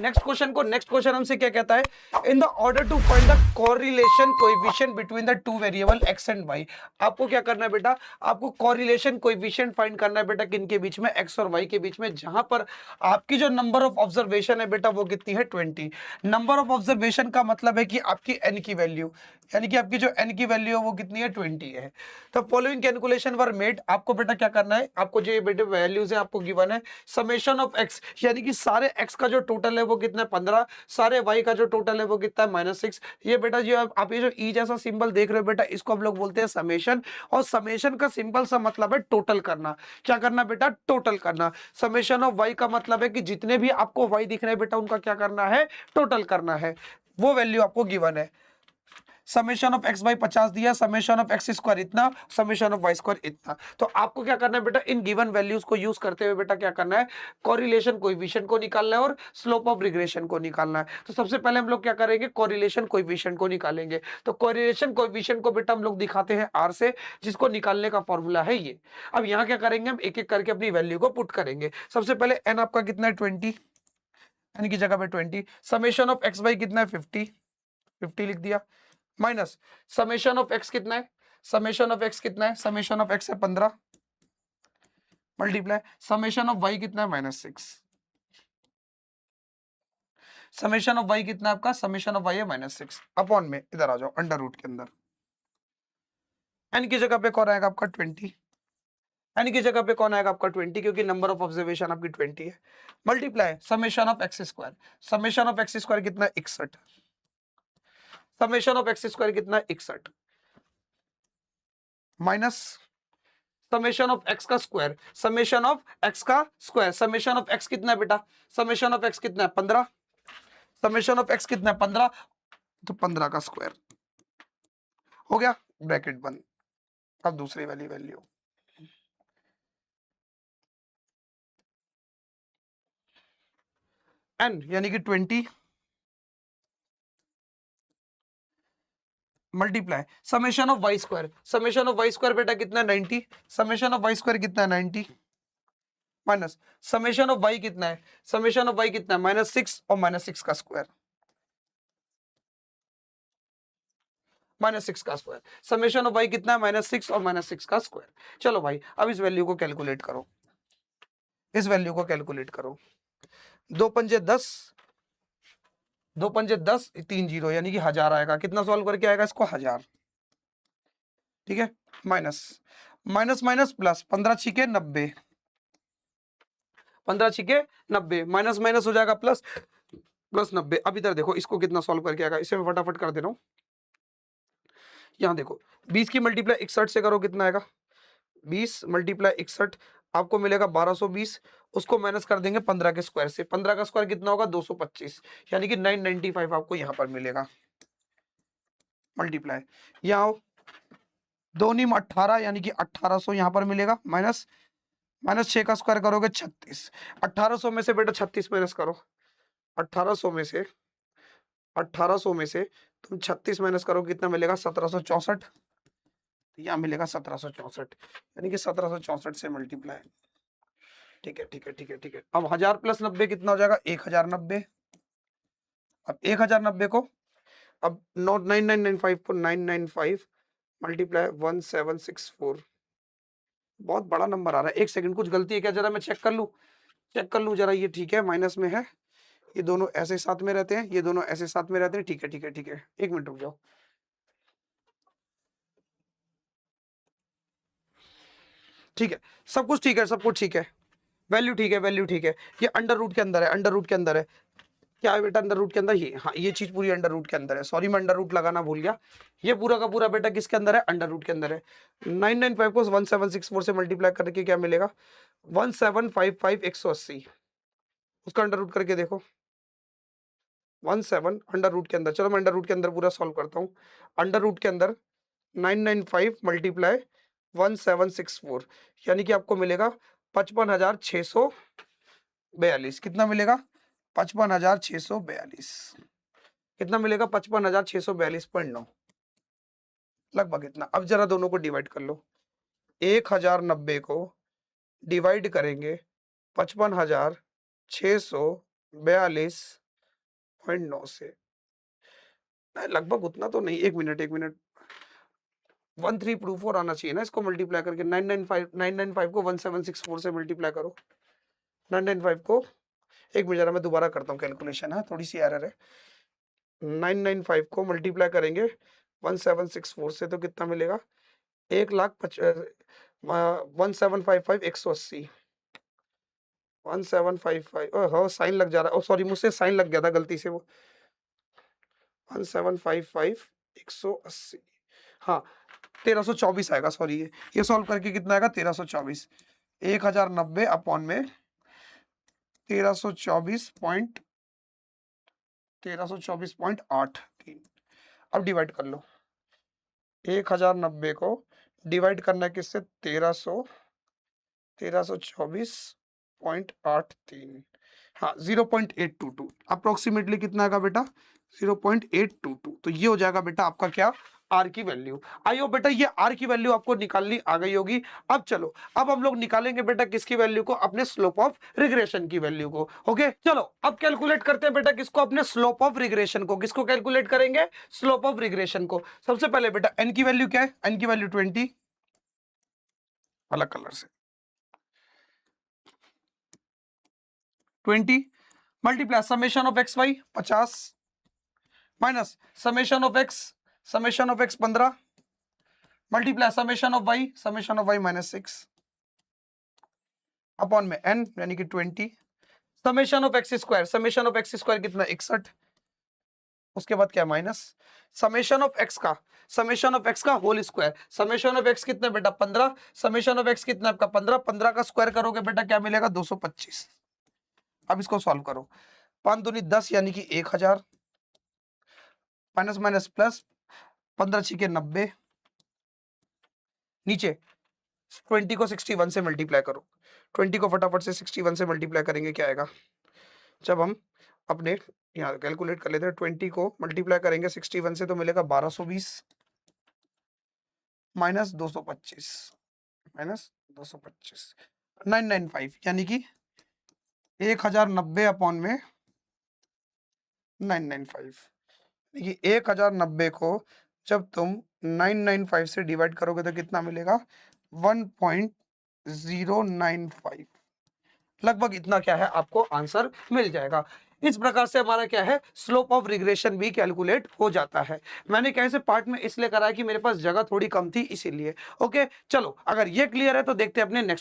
Next question हमसे क्या कहता है, in the order to find the correlation coefficient between the two variable x and y। आपको क्या करना है बेटा, आपको कोरिलेशन कोएफिशिएंट फाइंड करना है बेटा किनके बीच में, x और y के बीच में, जहां पर आपकी जो नंबर ऑफ ऑब्जर्वेशन है बेटा वो कितनी है 20। नंबर ऑफ ऑब्जर्वेशन का मतलब है कि आपकी n की वैल्यू, यानी कि आपकी जो n की वैल्यू है वो कितनी है 20 है। तो फॉलोइंग कैलकुलेशन वर मेड, आपको बेटा क्या करना है, आपको जो ये बेटे वैल्यूज है आपको गिवन है, समेशन ऑफ x, यानी कि सारे x का जो टोटल है वो कितना है 15, सारे y का जो टोटल है वो कितना है -6। ये बेटा जो आप ये जो ई जैसा सिंबल देख रहे हो बेटा, इसको हम लोग बोलते हैं समेशन, और समेशन का सिंपल सा मतलब है टोटल करना। क्या करना बेटा, टोटल करना। समेशन ऑफ y का मतलब है कि जितने भी आपको y दिख रहे हैं बेटा उनका क्या करना है, टोटल करना है। वो वैल्यू आपको गिवन है। समेशन ऑफ x बाई 50 दिया, समेशन ऑफ x स्क्वायर इतना, समेशन ऑफ y स्क्वायर इतना। तो आपको क्या करना है बेटा, इन गिवन वैल्यूज को यूज करते हुए बेटा क्या करना है, कोरिलेशन कोएफिशिएंट को निकालना है और स्लोप ऑफ रिग्रेशन को निकालना है। तो सबसे पहले हम लोग क्या करेंगे, कोरिलेशन कोएफिशिएंट को निकालेंगे। तो कोरिलेशन कोएफिशिएंट को बेटा हम लोग दिखाते हैं r से, जिसको निकालने का फॉर्मूला है ये। अब यहाँ क्या करेंगे, हम एक एक करके अपनी वैल्यू को पुट करेंगे। सबसे पहले n आपका कितना है 20, n की जगह पे 20, समेशन ऑफ x बाई कितना है 50 लिख दिया, माइनस समेशन ऑफ x कितना है, समेशन ऑफ x कितना है, समेशन ऑफ x है 15, मल्टीप्लाई समेशन ऑफ y कितना है -6, समेशन ऑफ y कितना है आपका, समेशन ऑफ y है -6 अपॉन में, इधर आ जाओ अंडर रूट के अंदर, n की जगह पे कौन आएगा आपका 20, n की जगह पे कौन आएगा आपका 20, क्योंकि नंबर ऑफ ऑब्जर्वेशन आपकी 20 है, multiply summation of x square, summation of x square कितना है 61, समेशन ऑफ x स्क्वायर कितना है 61, माइनस समेशन ऑफ x का स्क्वायर, समेशन ऑफ x का स्क्वायर, समेशन ऑफ x कितना है बेटा, समेशन ऑफ x कितना है 15, समेशन ऑफ x कितना है 15, तो 15 का स्क्वायर हो गया, ब्रैकेट बंद। अब दूसरी वाली वैल्यू n यानी कि 20 multiply summation of y square, summation of y square बेटा कितना है 90, समेशन ऑफ y स्क्वायर कितना है 90, माइनस समेशन ऑफ y कितना है, समेशन ऑफ y कितना है -6 और -6 का स्क्वायर, -6 का स्क्वायर, समेशन ऑफ y कितना है -6 और -6 का स्क्वायर। चलो भाई अब इस वैल्यू को कैलकुलेट करो, इस वैल्यू को कैलकुलेट करो, 2 पंजे 10, 2 पंजे 10, 3 जीरो यानी कि 1000 आएगा। कितना सॉल्व करके आएगा इसको 1000, ठीक है, माइनस माइनस माइनस प्लस 15 छिके 90, 15 छिके 90, माइनस माइनस हो जाएगा प्लस, प्लस 90। अब इधर देखो इसको कितना सॉल्व करके आएगा, इसे मैं फटाफट कर दे रहा हूँ। यहाँ देखो 20 की मल्टीप्लाई 61 से करो कितना आएगा, 20 मल्टीप्लाई 61 आपको मिलेगा 1220, उसको माइनस कर देंगे 15 के स्क्वायर से, 15 का स्क्वायर कितना होगा 225, यानी कि 995 आपको यहाँ पर मिलेगा। मल्टीप्लाई यहाँ आओ, 2 नीम 18 यानी कि 1800 यहाँ पर मिलेगा, माइनस माइनस 6 का स्क्वायर करोगे 36, 1800 में से बेटा 36 माइनस करो, 1800 में से 1800 में से तुम 36 माइनस करो कितना मिलेगा 1764, यहाँ मिलेगा 1764, यानी कि 1764 से मल्टीप्लाई। ठीक है ठीक है ठीक है ठीक है। अब 1000 प्लस 90 कितना हो जाएगा 1090, अब 1090 को अब नॉट 9995 को 995 मल्टीप्लाई 1764, बहुत बड़ा नंबर आ रहा है। एक सेकंड कुछ गलती है क्या, जरा मैं चेक कर लूं जरा, ये ठीक है माइनस में है, ये दोनों ऐसे साथ में रहते हैं, ये दोनों ऐसे साथ में रहते हैं, ठीक है ठीक है ठीक है, एक मिनट रुक जाओ। ठीक है सब कुछ ठीक है, सब कुछ ठीक है, वैल्यू ठीक है, वैल्यू ठीक है, ये अंडर रूट के अंदर है, अंडर रूट के अंदर है, क्या है बेटा अंडर रूट के अंदर, ये हाँ ये चीज पूरी अंडर रूट के अंदर है, सॉरी मैं अंडर रूट लगाना भूल गया, ये पूरा का पूरा बेटा किसके अंदर है, अंडर रूट के अंदर है। 995 को 1764 से मल्टीप्लाई करके क्या मिलेगा 1755 180, उसका अंडर रूट करके देखो 17 अंडर रूट के अंदर, चलो मैं अंडर रूट के अंदर पूरा सॉल्व करता हूँ। अंडर रूट के अंदर 995 मल्टीप्लाई 1764 यानी कि आपको मिलेगा 55,642, कितना मिलेगा 55,642, कितना मिलेगा 55,642.9 लगभग इतना। अब जरा दोनों को डिवाइड कर लो, 1090 को डिवाइड करेंगे 55,642 0.9 से नहीं, लगभग उतना तो नहीं। 1 मिनट 1324 आना चाहिए ना इसको मल्टीप्लाई करके। 995 को 1764 से मल्टीप्लाई करो। 995 को, एक मिनट जरा मैं दोबारा करता हूँ कैलकुलेशन, है थोड़ी सी एरर है। 995 को मल्टीप्लाई करेंगे 1764 से तो कितना मिलेगा? 1,1755 180 1755। ओह साइन लग जा रहा है, ओ सॉरी मुझसे साइन लग गया था गलती से वो। 1755 180, हाँ 1324 आएगा। सॉरी ये सॉल्व करके कितना आएगा? 1324। 1090 अपॉन में 1324.83। अब डिवाइड कर लो। 1090 को डिवाइड करना है किससे? 1324.83, हाँ 0.822। अप्रोक्सीमेटली कितना आएगा बेटा? 0.822। तो ये हो जाएगा बेटा आपका क्या? आर की वैल्यू। आइयो बेटा ये आर की वैल्यू आपको निकालनी आ गई होगी। अब चलो, अब हम लोग निकालेंगे बेटा किसकी वैल्यू को? अपने स्लोप ऑफ रिग्रेशन की वैल्यू को। ओके चलो अब कैलकुलेट करते हैं बेटा किसको? अपने स्लोप ऑफ रिग्रेशन को। किसको कैलकुलेट करेंगे? स्लोप ऑफ रिग्रेशन को। सबसे पहले बेटा एन की वैल्यू क्या है? एन की वैल्यू 20, अलग कलर से 20 multiply summation of X Y 50 minus summation of X 15 multiply summation of Y -6 upon में n यानी कि 20 समेशन ऑफ एक्स स्क्वायर कितना? 61। उसके बाद क्या? माइनस समेशन ऑफ एक्स का whole square. Summation of X कितना बेटा? 15। समेशन ऑफ एक्स कितना आपका? 15। 15 का स्क्वायर करोगे बेटा क्या मिलेगा? 225। अब इसको सॉल्व करो। 5 दूनी 10 यानी कि 1000 माइनस माइनस प्लस 15 छिके 90, नीचे 20 को 61 से मल्टीप्लाई करो। 20 को फटाफट से 61 से मल्टीप्लाई करेंगे क्या आएगा? जब हम अपने यहाँ कैलकुलेट कर लेते हैं, 20 को मल्टीप्लाई करेंगे 61 से तो मिलेगा 1220 माइनस 225 995 यानी कि 1090 अपॉन में 995। देखिए 1090 को जब तुम 995 से डिवाइड करोगे तो कितना मिलेगा? 1.095। लगभग इतना क्या है आपको आंसर मिल जाएगा। इस प्रकार से हमारा क्या है? स्लोप ऑफ रिग्रेशन भी कैलकुलेट हो जाता है। मैंने कैसे पार्ट में इसलिए करा है कि मेरे पास जगह थोड़ी कम थी इसीलिए। ओके चलो अगर ये क्लियर है तो देखते हैं अपने नेक्स्ट